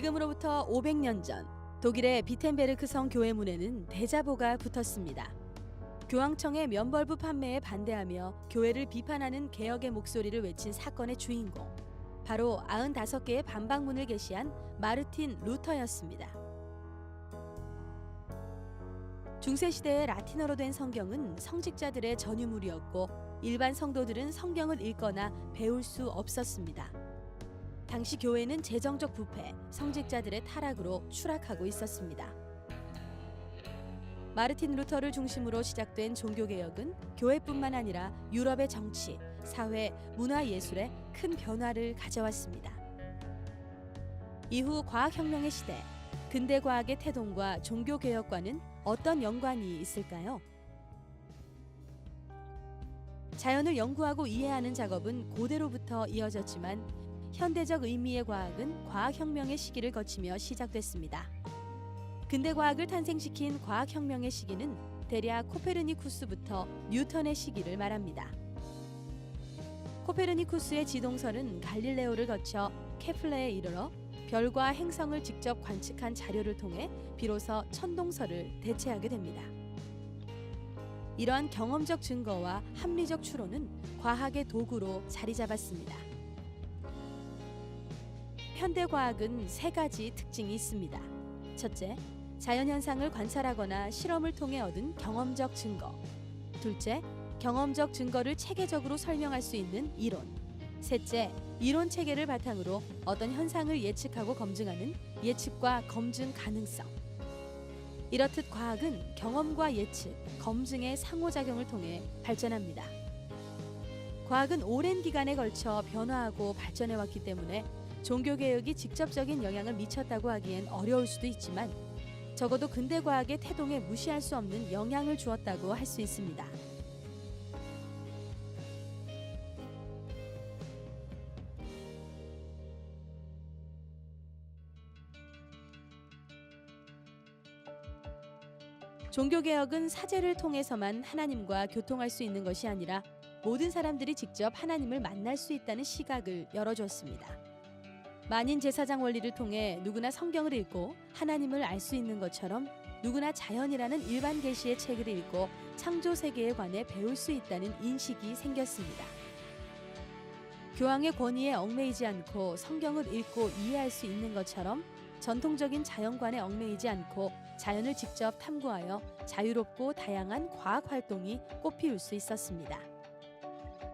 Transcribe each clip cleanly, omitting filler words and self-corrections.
지금으로부터 500년 전 독일의 비텐베르크 성 교회 문에는 대자보가 붙었습니다. 교황청의 면벌부 판매에 반대하며 교회를 비판하는 개혁의 목소리를 외친 사건의 주인공, 바로 95개의 반박문을 게시한 마르틴 루터였습니다. 중세시대의 라틴어로 된 성경은 성직자들의 전유물이었고 일반 성도들은 성경을 읽거나 배울 수 없었습니다. 당시 교회는 재정적 부패, 성직자들의 타락으로 추락하고 있었습니다. 마르틴 루터를 중심으로 시작된 종교개혁은 교회뿐만 아니라 유럽의 정치, 사회, 문화 예술에 큰 변화를 가져왔습니다. 이후 과학혁명의 시대, 근대과학의 태동과 종교개혁과는 어떤 연관이 있을까요? 자연을 연구하고 이해하는 작업은 고대로부터 이어졌지만 현대적 의미의 과학은 과학혁명의 시기를 거치며 시작됐습니다. 근대과학을 탄생시킨 과학혁명의 시기는 대략 코페르니쿠스부터 뉴턴의 시기를 말합니다. 코페르니쿠스의 지동설은 갈릴레오를 거쳐 케플러에 이르러 별과 행성을 직접 관측한 자료를 통해 비로소 천동설을 대체하게 됩니다. 이러한 경험적 증거와 합리적 추론은 과학의 도구로 자리 잡았습니다. 현대과학은 세 가지 특징이 있습니다. 첫째, 자연현상을 관찰하거나 실험을 통해 얻은 경험적 증거. 둘째, 경험적 증거를 체계적으로 설명할 수 있는 이론. 셋째, 이론 체계를 바탕으로 어떤 현상을 예측하고 검증하는 예측과 검증 가능성. 이렇듯 과학은 경험과 예측, 검증의 상호작용을 통해 발전합니다. 과학은 오랜 기간에 걸쳐 변화하고 발전해왔기 때문에 종교개혁이 직접적인 영향을 미쳤다고 하기엔 어려울 수도 있지만 적어도 근대과학의 태동에 무시할 수 없는 영향을 주었다고 할 수 있습니다. 종교개혁은 사제를 통해서만 하나님과 교통할 수 있는 것이 아니라 모든 사람들이 직접 하나님을 만날 수 있다는 시각을 열어줬습니다. 만인 제사장 원리를 통해 누구나 성경을 읽고 하나님을 알 수 있는 것처럼 누구나 자연이라는 일반 계시의 책을 읽고 창조 세계에 관해 배울 수 있다는 인식이 생겼습니다. 교황의 권위에 얽매이지 않고 성경을 읽고 이해할 수 있는 것처럼 전통적인 자연관에 얽매이지 않고 자연을 직접 탐구하여 자유롭고 다양한 과학 활동이 꽃피울 수 있었습니다.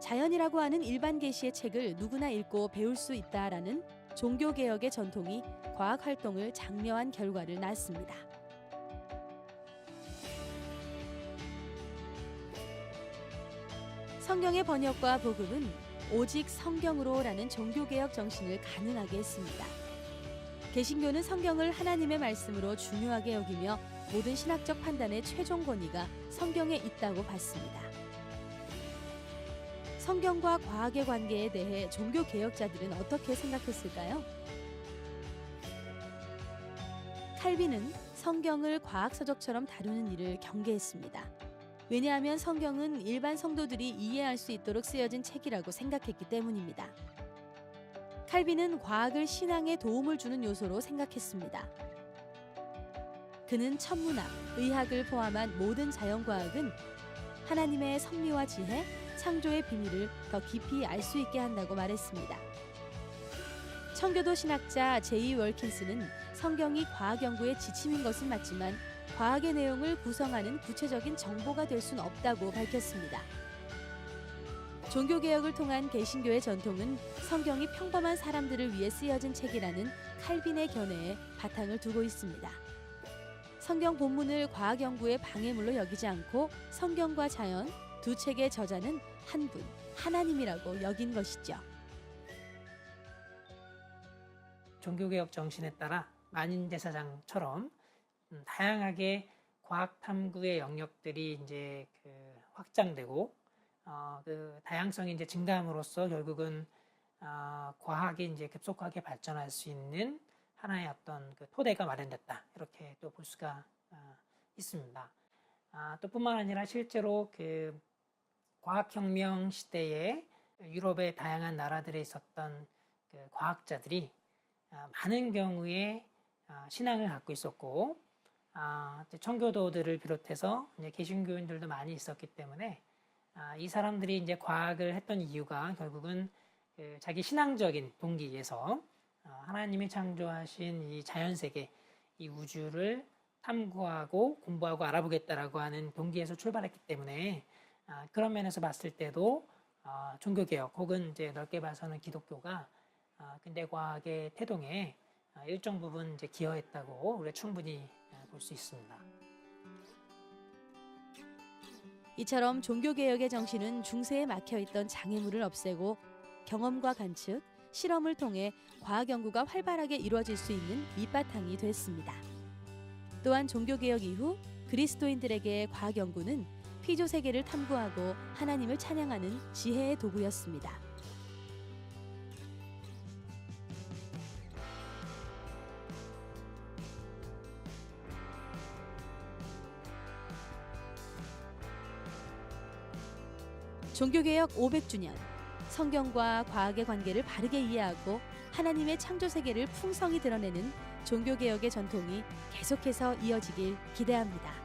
자연이라고 하는 일반 계시의 책을 누구나 읽고 배울 수 있다라는 종교개혁의 전통이 과학 활동을 장려한 결과를 낳았습니다. 성경의 번역과 복음은 오직 성경으로라는 종교개혁 정신을 가능하게 했습니다. 개신교는 성경을 하나님의 말씀으로 중요하게 여기며 모든 신학적 판단의 최종 권위가 성경에 있다고 봤습니다. 성경과 과학의 관계에 대해 종교개혁자들은 어떻게 생각했을까요? 칼빈은 성경을 과학서적처럼 다루는 일을 경계했습니다. 왜냐하면 성경은 일반 성도들이 이해할 수 있도록 쓰여진 책이라고 생각했기 때문입니다. 칼빈은 과학을 신앙에 도움을 주는 요소로 생각했습니다. 그는 천문학, 의학을 포함한 모든 자연과학은 하나님의 섭리와 지혜, 창조의 비밀을 더 깊이 알 수 있게 한다고 말했습니다. 청교도 신학자 제이 월킨스는 성경이 과학 연구의 지침인 것은 맞지만 과학의 내용을 구성하는 구체적인 정보가 될 수는 없다고 밝혔습니다. 종교개혁을 통한 개신교의 전통은 성경이 평범한 사람들을 위해 쓰여진 책이라는 칼빈의 견해에 바탕을 두고 있습니다. 성경 본문을 과학 연구의 방해물로 여기지 않고 성경과 자연 두 책의 저자는 한 분, 하나님이라고 여긴 것이죠. 종교개혁 정신에 따라 만인제사장처럼 다양하게 과학 탐구의 영역들이 이제 확장되고 그 다양성이 이제 증가함으로써 결국은 과학이 이제 급속하게 발전할 수 있는 하나의 어떤 그 토대가 마련됐다, 이렇게 또 볼 수가 있습니다. 또 뿐만 아니라 실제로 그 과학혁명 시대에 유럽의 다양한 나라들에 있었던 그 과학자들이 많은 경우에 신앙을 갖고 있었고 청교도들을 비롯해서 이제 개신교인들도 많이 있었기 때문에 이 사람들이 이제 과학을 했던 이유가 결국은 그 자기 신앙적인 동기에서 하나님이 창조하신 이 자연 세계, 이 우주를 탐구하고 공부하고 알아보겠다라고 하는 동기에서 출발했기 때문에 그런 면에서 봤을 때도 종교개혁 혹은 이제 넓게 봐서는 기독교가 근대 과학의 태동에 일정 부분 이제 기여했다고 우리가 충분히 볼 수 있습니다. 이처럼 종교개혁의 정신은 중세에 막혀있던 장애물을 없애고 경험과 관측, 실험을 통해 과학 연구가 활발하게 이루어질 수 있는 밑바탕이 됐습니다. 또한 종교개혁 이후 그리스도인들에게 과학 연구는 피조 세계를 탐구하고 하나님을 찬양하는 지혜의 도구였습니다. 종교개혁 500주년, 성경과 과학의 관계를 바르게 이해하고 하나님의 창조 세계를 풍성히 드러내는 종교개혁의 전통이 계속해서 이어지길 기대합니다.